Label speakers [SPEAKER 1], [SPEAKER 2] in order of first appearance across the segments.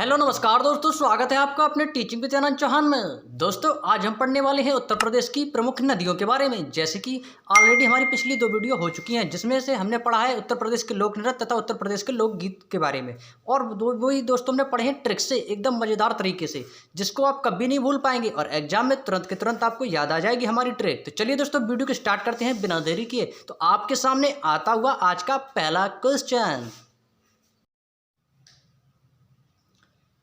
[SPEAKER 1] Hello नमस्कार दोस्तों, स्वागत है आपका अपने टीचिंग विद आनंद चौहान में। दोस्तों आज हम पढ़ने वाले हैं उत्तर प्रदेश की प्रमुख नदियों के बारे में। जैसे कि ऑलरेडी हमारी पिछली 2 वीडियो हो चुकी हैं, जिसमें से हमने पढ़ा है उत्तर प्रदेश के लोक नृत्य तथा उत्तर प्रदेश के लोकगीत के बारे में। और वही दोस्तों हमने पढ़े हैं ट्रिक से, एकदम मज़ेदार तरीके से, जिसको आप कभी नहीं भूल पाएंगे और एग्जाम में तुरंत के तुरंत आपको याद आ जाएगी हमारी ट्रिक। तो चलिए दोस्तों वीडियो को स्टार्ट करते हैं बिना देरी किए। तो आपके सामने आता हुआ आज का पहला क्वेश्चन।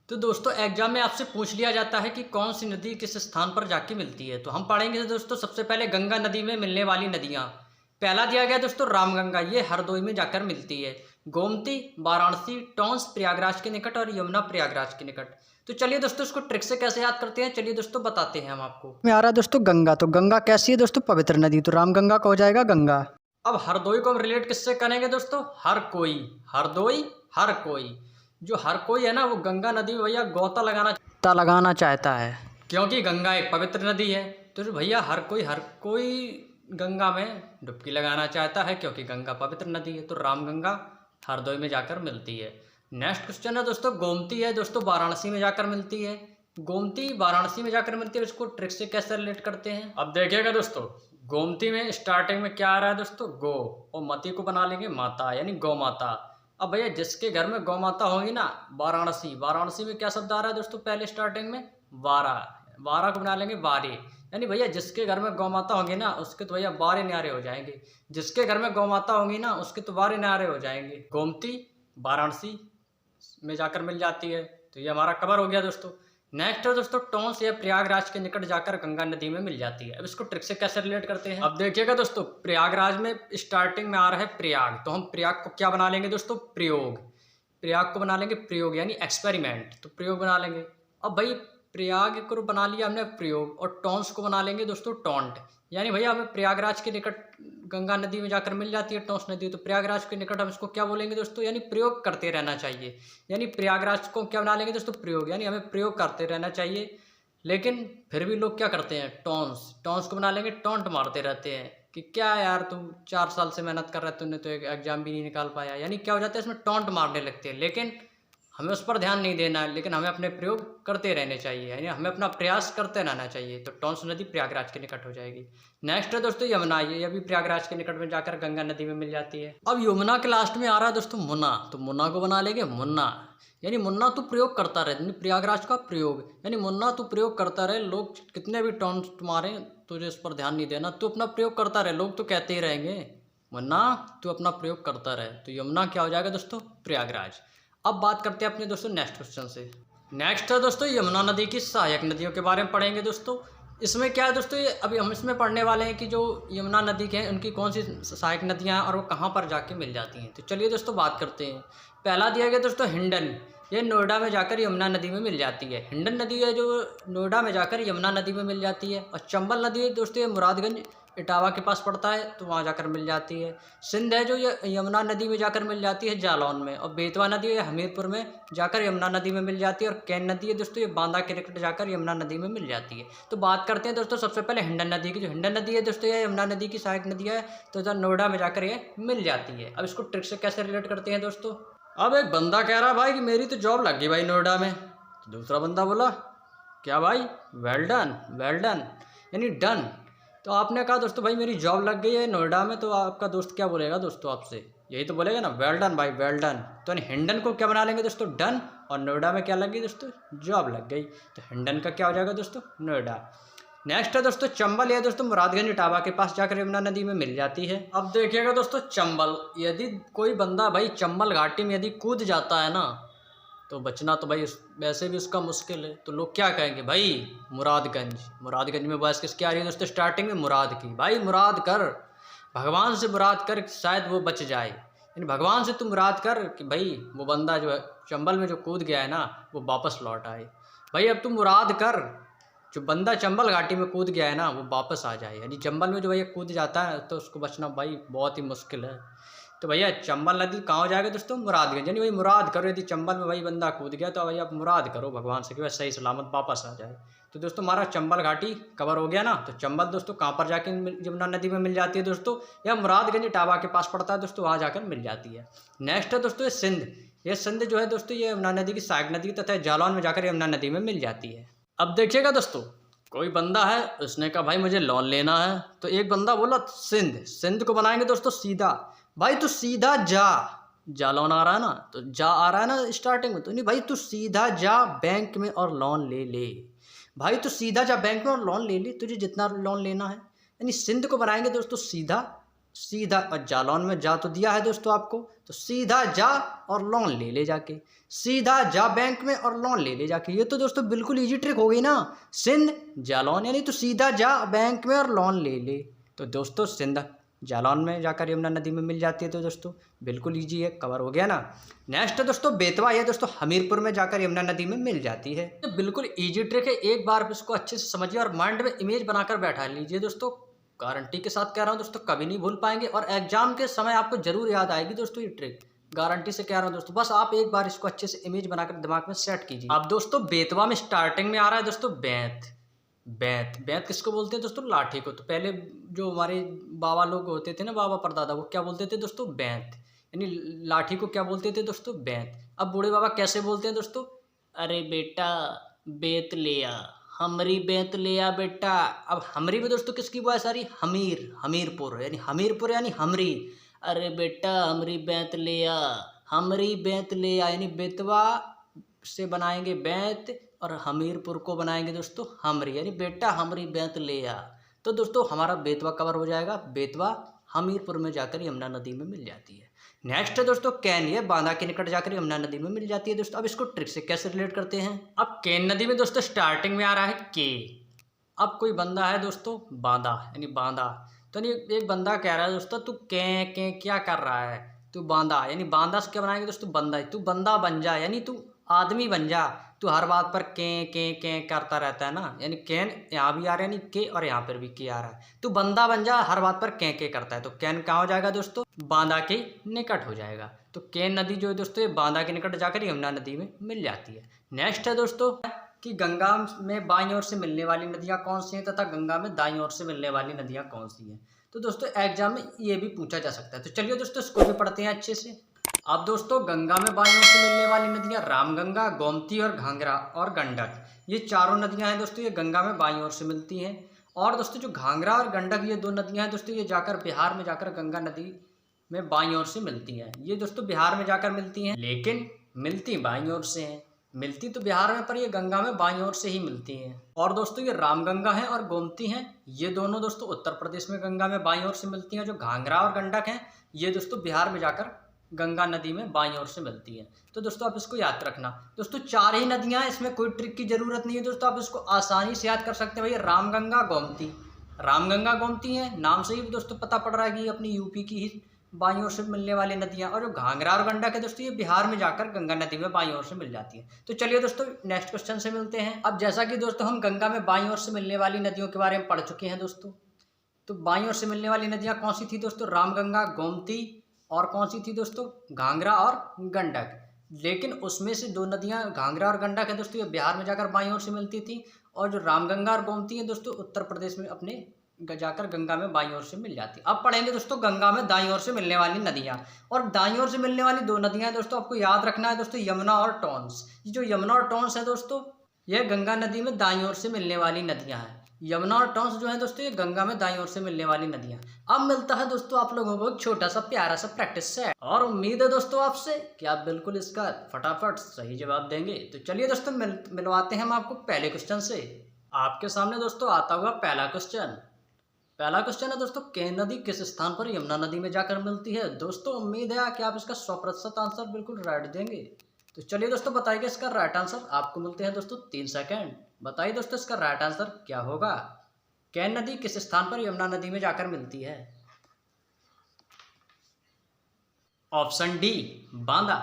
[SPEAKER 1] तो दोस्तों एग्जाम में आपसे पूछ लिया जाता है कि कौन सी नदी किस स्थान पर जाके मिलती है। तो हम पढ़ेंगे दोस्तों सबसे पहले गंगा नदी में मिलने वाली नदियाँ। पहला दिया गया दोस्तों रामगंगा, ये हरदोई में जाकर मिलती है। गोमती वाराणसी टॉन्स प्रयागराज के निकट और यमुना प्रयागराज के निकट। तो चलिए दोस्तों इसको ट्रिक से कैसे याद करते हैं, चलिए दोस्तों बताते हैं हम आपको। में आ रहा है दोस्तों गंगा, तो गंगा कैसी है दोस्तों? पवित्र नदी, तो रामगंगा का हो जाएगा गंगा। अब हरदोई को हम रिलेट किससे करेंगे दोस्तों? हर कोई, हरदोई हर कोई। जो हर कोई है ना वो गंगा नदी में भैया गोता लगाना चाहता है, क्योंकि गंगा एक पवित्र नदी है। तो भैया हर कोई गंगा में डुबकी लगाना चाहता है, क्योंकि गंगा पवित्र नदी है। तो रामगंगा हरदोई में जाकर मिलती है। नेक्स्ट क्वेश्चन है दोस्तों गोमती है दोस्तों वाराणसी में जाकर मिलती है। गोमती वाराणसी में जाकर मिलती है, इसको ट्रिक से कैसे रिलेट करते हैं अब देखिएगा दोस्तों। गोमती में स्टार्टिंग में क्या आ रहा है दोस्तों? गो, और मती को बना लेंगे माता, यानी गौ माता। अब भैया जिसके घर में गौ माता होगी ना, वाराणसी में क्या शब्द आ रहा है दोस्तों? पहले स्टार्टिंग में वारा को बना लेंगे वारे, यानी भैया जिसके घर में गौ माता होंगी ना उसके तो भैया बारे न्यारे हो जाएंगे। जिसके घर में गौ माता होंगी ना उसके तो बारे न्यारे हो जाएंगे। गोमती वाराणसी में जाकर मिल जाती है, तो ये हमारा कवर हो गया दोस्तों। नेक्स्ट है दोस्तों टॉन्स या प्रयागराज के निकट जाकर गंगा नदी में मिल जाती है। अब इसको ट्रिक से कैसे रिलेट करते हैं अब देखिएगा दोस्तों। प्रयागराज में स्टार्टिंग में आ रहा है प्रयाग, तो हम प्रयाग को क्या बना लेंगे दोस्तों? प्रयोग। प्रयाग को बना लेंगे प्रयोग, यानी एक्सपेरिमेंट, तो प्रयोग बना लेंगे। अब भाई प्रयाग को बना लिया हमने प्रयोग, और टॉन्स को बना लेंगे दोस्तों टॉन्ट, यानी भैया हमें प्रयागराज के निकट गंगा नदी में जाकर मिल जाती है टॉन्स नदी, तो प्रयागराज के निकट हम इसको क्या बोलेंगे दोस्तों? यानी प्रयोग करते रहना चाहिए। यानी प्रयागराज को क्या बना लेंगे दोस्तों? प्रयोग, यानी हमें प्रयोग करते रहना चाहिए। लेकिन फिर भी लोग क्या करते हैं? टॉन्स को बना लेंगे टॉन्ट, मारते रहते हैं कि क्या यार तुम 4 साल से मेहनत कर रहे हो, तुमने तो एक एग्जाम भी नहीं निकाल पाया, यानी क्या हो जाता है इसमें? टॉन्ट मारने लगते हैं। लेकिन हमें उस पर ध्यान नहीं देना है, लेकिन हमें अपने प्रयोग करते रहने चाहिए, यानी हमें अपना प्रयास करते रहना चाहिए। तो टॉन्स नदी प्रयागराज के निकट हो जाएगी। नेक्स्ट है दोस्तों यमुना, ये भी प्रयागराज के निकट में जाकर गंगा नदी में मिल जाती है। अब यमुना के लास्ट में आ रहा है दोस्तों मुन्ना, तो मुन्ना को बना लेंगे मुन्ना, यानी मुन्ना तू प्रयोग करता रहे, यानी प्रयागराज का प्रयोग, यानी मुन्ना तू प्रयोग करता रहे। लोग कितने भी टॉन्स तुम्हारे, तुझे इस पर ध्यान नहीं देना, तू अपना प्रयोग करता रहे, लोग तो कहते ही रहेंगे मुन्ना तू अपना प्रयोग करता रहे। तो यमुना क्या हो जाएगा दोस्तों? प्रयागराज। अब बात करते हैं अपने दोस्तों नेक्स्ट क्वेश्चन से। नेक्स्ट है दोस्तों यमुना नदी की सहायक नदियों के बारे में पढ़ेंगे दोस्तों। इसमें क्या है दोस्तों, ये अभी हम इसमें पढ़ने वाले हैं कि जो यमुना नदी के हैं उनकी कौन सी सहायक नदियां हैं और वो कहाँ पर जाके मिल जाती हैं। तो चलिए दोस्तों बात करते हैं। पहला दिया गया दोस्तों हिंडन, ये नोएडा में जाकर यमुना नदी में मिल जाती है। हिंडन नदी है जो नोएडा में जाकर यमुना नदी में मिल जाती है। और चंबल नदी है दोस्तों ये मुरादगंज इटावा के पास पड़ता है, तो वहाँ जाकर मिल जाती है। सिंध है जो ये यमुना नदी में जाकर मिल जाती है जालौन में। और बेतवा नदी है हमीरपुर में जाकर यमुना नदी में मिल जाती है। और कैन नदी है दोस्तों ये बांदा के निकट जाकर यमुना नदी में मिल जाती है। तो बात करते हैं दोस्तों सबसे पहले हिंडन नदी की। जो हिंडन नदी है दोस्तों ये यमुना नदी की सहायक नदी है, तो इधर नोएडा में जाकर ये मिल जाती है। अब इसको ट्रिक से कैसे रिलेट करते हैं दोस्तों। अब एक बंदा कह रहा भाई कि मेरी तो जॉब लग गई भाई नोएडा में, तो दूसरा बंदा बोला क्या भाई? वेल डन, यानी डन। तो आपने कहा दोस्तों भाई मेरी जॉब लग गई है नोएडा में, तो आपका दोस्त क्या बोलेगा दोस्तों आपसे? यही तो बोलेगा ना, वेल डन भाई वेल डन। तो हिंडन को क्या बना लेंगे दोस्तों? डन, और नोएडा में क्या लग गई दोस्तों? जॉब लग गई। तो हिंडन का क्या हो जाएगा दोस्तों? नोएडा। नेक्स्ट है दोस्तों चंबल, है दोस्तों मुरादगंज इटावा के पास जाकर यमुना नदी में मिल जाती है। अब देखिएगा दोस्तों चंबल, यदि कोई बंदा भाई चंबल घाटी में यदि कूद जाता है ना तो बचना तो भाई वैसे भी उसका मुश्किल है। तो लोग क्या कहेंगे भाई? मुरादगंज में बस किसकी आ रही है दोस्तों? स्टार्टिंग में मुराद की। भाई मुराद कर, भगवान से मुराद कर, शायद वो बच जाए। यानी भगवान से तुम मुराद कर कि भाई वो बंदा जो है चंबल में जो कूद गया है ना वो वापस लौट आए। भाई अब तुम मुराद कर जो बंदा चंबल घाटी में कूद गया है ना वो वापस आ जाए। यानी चंबल में जो भैया कूद जाता है तो उसको बचना भाई बहुत ही मुश्किल है। तो भैया चंबल नदी कहाँ हो जाएगा दोस्तों? मुरादगंज। यानी भाई मुराद करो, यदि चंबल में भाई बंदा कूद गया तो भाई आप मुराद करो भगवान से कि भाई सही सलामत वापस आ जाए। तो दोस्तों हमारा चंबल घाटी कवर हो गया ना। तो चंबल दोस्तों कहाँ पर जाके यमुना नदी में मिल जाती है दोस्तों, या मुरादगंज इटावा के पास पड़ता है दोस्तों, वहाँ जाकर मिल जाती है। नेक्स्ट है दोस्तों ये सिंध। ये सिंध जो है दोस्तों ये यमुना नदी की सहायक नदी तथा जालौन में जाकर यमुना नदी में मिल जाती है। अब देखिएगा दोस्तों, कोई बंदा है, उसने कहा भाई मुझे लोन लेना है। तो एक बंदा बोला सिंध को बनाएंगे दोस्तों सीधा। भाई तू सीधा जा, जालौन आ रहा है ना, तो जा आ रहा है ना स्टार्टिंग में, तो नहीं भाई तू सीधा जा बैंक में और लोन ले ले। भाई तू सीधा जा बैंक में और लोन ले ले, तुझे जितना लोन लेना है। यानी सिंध को बनाएंगे दोस्तों सीधा, और जालौन में जा तो दिया है दोस्तों आपको, तो सीधा जा और लोन ले ले जाके, सीधा जा बैंक में और लोन ले ले जाके। ये तो दोस्तों बिल्कुल इजी ट्रिक हो गई ना, सिंध जालौन, यानी तो सीधा जा बैंक में और लोन ले ले। तो दोस्तों सिंध जालौन में जाकर यमुना नदी में मिल जाती है। तो दोस्तों बिल्कुल ईजी है, कवर हो गया ना। नेक्स्ट है दोस्तों बेतवा। ये दोस्तों हमीरपुर में जाकर यमुना नदी में मिल जाती है। तो बिल्कुल ईजी ट्रिक है, एक बार इसको अच्छे से समझिए और माइंड में इमेज बनाकर बैठा लीजिए दोस्तों। गारंटी के साथ कह रहा हूँ दोस्तों, कभी नहीं भूल पाएंगे और एग्जाम के समय आपको जरूर याद आएगी दोस्तों ये ट्रिक, गारंटी से कह रहा हूँ दोस्तों। बस आप एक बार इसको अच्छे से इमेज बनाकर दिमाग में सेट कीजिए। अब दोस्तों बेतवा में स्टार्टिंग में आ रहा है दोस्तों बैंत। बैंत किसको बोलते हैं दोस्तों? लाठी को। तो पहले जो हमारे बाबा लोग होते थे ना, बाबा परदादा, वो क्या बोलते थे दोस्तों? बैंत। यानी लाठी को क्या बोलते थे दोस्तों? बैंत। अब बूढ़े बाबा कैसे बोलते हैं दोस्तों? अरे बेटा बेत ले आ, हमरी बेत ले आ बेटा। अब हमरी में दोस्तों किसकी वॉइस आ रही? हमीरपुर, यानी हमीरपुर यानी हमरी। अरे बेटा हमरी बेत ले आ, हमरी बेत ले आ, यानी बेतवा से बनाएंगे बैंत और हमीरपुर को बनाएंगे दोस्तों हमरी, यानी बेटा हमरी बेत ले आ। तो दोस्तों हमारा बेतवा कवर हो जाएगा। बेतवा हमीरपुर में जाकर यमुना नदी में मिल जाती है। नेक्स्ट है दोस्तों कैन। ये बांदा के निकट जाकर यमुना नदी में मिल जाती है दोस्तों। अब इसको ट्रिक से कैसे रिलेट करते हैं? अब कैन नदी में दोस्तों स्टार्टिंग में आ रहा है के। अब कोई बंदा है दोस्तों बांदा, यानी बांदा। तो नहीं एक बंदा कह रहा है दोस्तों तू के क्या कर रहा है? तू बांदा, यानी बांदा से क्या बनाएंगे दोस्तों? बंदा। तू बंदा बन जा, यानी तू आदमी बन जा। तू हर बात पर के करता रहता है ना, यानी कैन यहाँ भी आ रहा है, यानी के, और यहाँ पर भी के आ रहा है। तू बंदा बन जा, हर बात पर के करता है। तो कैन कहाँ हो जाएगा दोस्तों? बांदा के निकट हो जाएगा। तो कैन नदी जो है दोस्तों ये बांदा के निकट जाकर यमुना नदी में मिल जाती है। नेक्स्ट है दोस्तों कि गंगा में बाईं ओर से मिलने वाली नदियाँ कौन सी हैं तथा गंगा में दाईं ओर से मिलने वाली नदियाँ कौन सी हैं। तो दोस्तों एग्जाम में ये भी पूछा जा सकता है। तो चलिए दोस्तों इसको भी पढ़ते हैं अच्छे से। अब दोस्तों गंगा में बाईं ओर से मिलने वाली नदियाँ रामगंगा, गोमती और घाघरा और गंडक, ये चारों नदियाँ हैं दोस्तों, ये गंगा में बाईं ओर से मिलती हैं। और दोस्तों जो घाघरा और गंडक ये दो नदियाँ हैं दोस्तों, ये जाकर बिहार में जाकर गंगा नदी में बाईं ओर से मिलती हैं। ये दोस्तों बिहार में जाकर मिलती हैं, लेकिन मिलती बाईं ओर से हैं। मिलती तो बिहार में, पर ये गंगा में बाईं ओर से ही मिलती हैं। और दोस्तों ये रामगंगा है और गोमती हैं, ये दोनों दोस्तों उत्तर प्रदेश में गंगा में बाईं ओर से मिलती हैं। जो घाघरा और गंडक हैं ये दोस्तों बिहार में जाकर गंगा नदी में बाईं ओर से मिलती है। तो दोस्तों आप इसको याद रखना। दोस्तों चार ही नदियां हैं, इसमें कोई ट्रिक की जरूरत नहीं है दोस्तों, आप इसको आसानी से याद कर सकते हैं। भैया रामगंगा गोमती, रामगंगा गोमती है, नाम से ही दोस्तों पता पड़ रहा है कि अपनी यूपी की ही बाईं ओर से मिलने वाली नदियां। और जो घाघरा और गंडक है दोस्तों ये बिहार में जाकर गंगा नदी में बाईं ओर से मिल जाती है। तो चलिए दोस्तों नेक्स्ट क्वेश्चन से मिलते हैं। अब जैसा कि दोस्तों हम गंगा में बाईं ओर से मिलने वाली नदियों के बारे में पढ़ चुके हैं दोस्तों, तो बाईं ओर से मिलने वाली नदियाँ कौन सी थी दोस्तों? रामगंगा, गोमती, और कौन सी थी दोस्तों? घाघरा और गंडक। लेकिन उसमें से दो नदियां घाघरा और गंडक है दोस्तों, ये बिहार में जाकर बाईं ओर से मिलती थी। और जो रामगंगा और गोमती है दोस्तों उत्तर प्रदेश में अपने जाकर गंगा में बाईं ओर से मिल जाती है। अब पढ़ेंगे दोस्तों गंगा में दाईं ओर से मिलने वाली नदियां। और दाईं ओर से मिलने वाली दो नदियां दोस्तों आपको याद रखना है दोस्तों, यमुना और टोंस। ये जो यमुना और टोंस है दोस्तों यह गंगा नदी में दाईं ओर से मिलने वाली नदियां हैं। यमुना और टोंस जो है दोस्तों ये गंगा में दाईं ओर से मिलने वाली नदियां। अब मिलता है दोस्तों आप लोगों को एक छोटा सा प्यारा सा प्रैक्टिस सेट, और उम्मीद है दोस्तों आपसे कि आप बिल्कुल इसका फटाफट सही जवाब देंगे। तो चलिए दोस्तों मिलवाते हैं हम आपको पहले क्वेश्चन से। आपके सामने दोस्तों आता हुआ पहला क्वेश्चन है दोस्तों, कैन नदी किस स्थान पर यमुना नदी में जाकर मिलती है? दोस्तों उम्मीद है कि आप इसका 100% आंसर बिल्कुल राइट देंगे। तो चलिए दोस्तों बताइए इसका राइट आंसर। आपको मिलते हैं दोस्तों 3 सेकंड। बताइए दोस्तों इसका राइट आंसर क्या होगा? कैन नदी किस स्थान पर यमुना नदी में जाकर मिलती है? Option D Banda.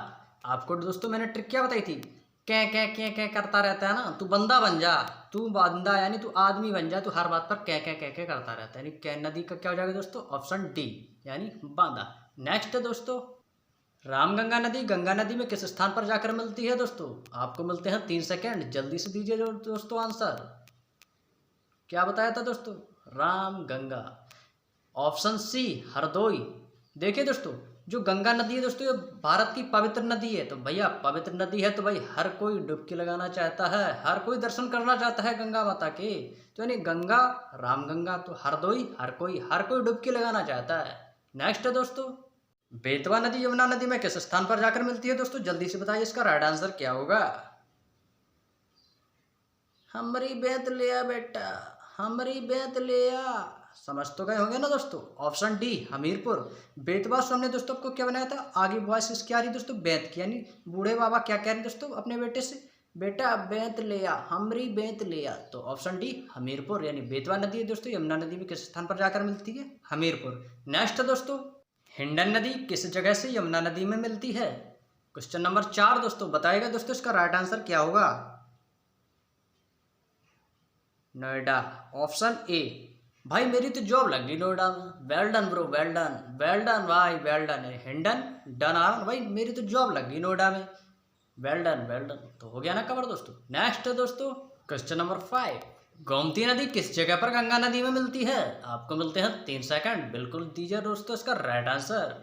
[SPEAKER 1] आपको दोस्तों मैंने ट्रिक क्या बताई थी? कै करता रहता है ना, तू बंदा बन जा, तू बंदा यानी तू आदमी बन जा, तू हर बात पर कै करता रहता है, यानी कैन नदी का क्या हो जाएगा दोस्तों? ऑप्शन डी यानी बांदा। नेक्स्ट है दोस्तों रामगंगा नदी गंगा नदी में किस स्थान पर जाकर मिलती है दोस्तों? आपको मिलते हैं 3 सेकंड, जल्दी से दीजिए दोस्तों आंसर। क्या बताया था दोस्तों? रामगंगा। Option C Hardoi. देखिए दोस्तों, जो गंगा नदी है दोस्तों, ये भारत की पवित्र नदी है। तो भैया पवित्र नदी है तो भाई हर कोई डुबकी लगाना चाहता है, हर कोई दर्शन करना चाहता है गंगा माता के। तो यानी गंगा, रामगंगा, तो हरदोई हर कोई डुबकी लगाना चाहता है। नेक्स्ट है दोस्तों, बेतवा नदी यमुना नदी में किस स्थान पर जाकर मिलती है दोस्तों? जल्दी से बताइए इसका राइट आंसर क्या होगा। हमरी बेत लिया बेटा, हमरी बेत लिया। समझ तो गए होंगे ना दोस्तों। Option D Hamirpur. बेतवा से हमने दोस्तों आपको क्या बनाया था? आगे वॉइस इसकी आ रही दोस्तों, बेत की, यानी बूढ़े बाबा क्या कह रहे हैं दोस्तों अपने बेटे से? बेटा बेत लिया, हमरी बेत लिया। तो ऑप्शन डी हमीरपुर, यानी बेतवा नदी है दोस्तों यमुना नदी में किस स्थान पर जाकर मिलती है? हमीरपुर। नेक्स्ट है दोस्तों, हिंडन नदी किस जगह से यमुना नदी में मिलती है? क्वेश्चन नंबर 4 दोस्तों, बताएगा दोस्तों इसका राइट आंसर क्या होगा। नोएडा। Option A. भाई मेरी तो जॉब लग गई नोएडा में। Well done bro, well done, well done भाई, वेल डन है। हिंडन डन आर भाई, मेरी तो जॉब लग गई नोएडा में। Well done, well done. तो हो गया ना कवर दोस्तों। नेक्स्ट है दोस्तों, क्वेश्चन नंबर 5। गोमती नदी किस जगह पर गंगा नदी में मिलती है? आपको मिलते हैं 3 सेकंड। बिल्कुल दीजिए दोस्तों इसका राइट आंसर।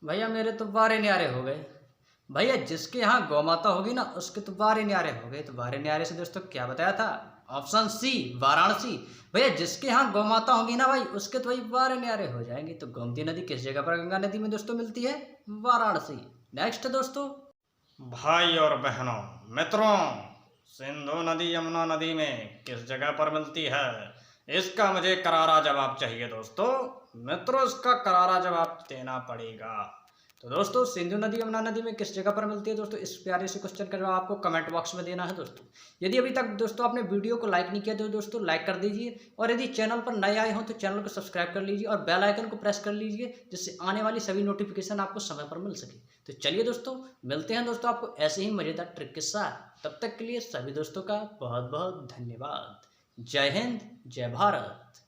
[SPEAKER 1] भैया मेरे तो बारे न्यारे हो गए। भैया जिसके यहाँ गौ माता होगी ना, उसके तो बारे न्यारे हो गए। तो बारे न्यारे से दोस्तों क्या बताया था? Option C Varanasi. भैया जिसके यहाँ गौ माता होगी ना भाई, उसके तो भाई बारे न्यारे हो जाएंगे। तो गोमती नदी किस जगह पर गंगा नदी में दोस्तों मिलती है? वाराणसी। नेक्स्ट दोस्तों,
[SPEAKER 2] भाई और बहनों, मित्रों, सिंधु नदी यमुना नदी में किस जगह पर मिलती है? इसका मुझे करारा जवाब चाहिए दोस्तों। मित्रों इसका करारा जवाब देना पड़ेगा। तो दोस्तों सिंधु नदी यमुना नदी में किस जगह पर मिलती है दोस्तों? इस प्यारे से क्वेश्चन का जवाब आपको कमेंट बॉक्स में देना है दोस्तों। यदि अभी तक दोस्तों आपने वीडियो को लाइक नहीं किया तो दोस्तों लाइक कर दीजिए, और यदि चैनल पर नए आए हों तो चैनल को सब्सक्राइब कर लीजिए और बेल आइकन को प्रेस कर लीजिए, जिससे आने वाली सभी नोटिफिकेशन आपको समय पर मिल सके। तो चलिए दोस्तों, मिलते हैं दोस्तों आपको ऐसे ही मजेदार ट्रिक के साथ। तब तक के लिए सभी दोस्तों का बहुत बहुत धन्यवाद। जय हिंद, जय भारत।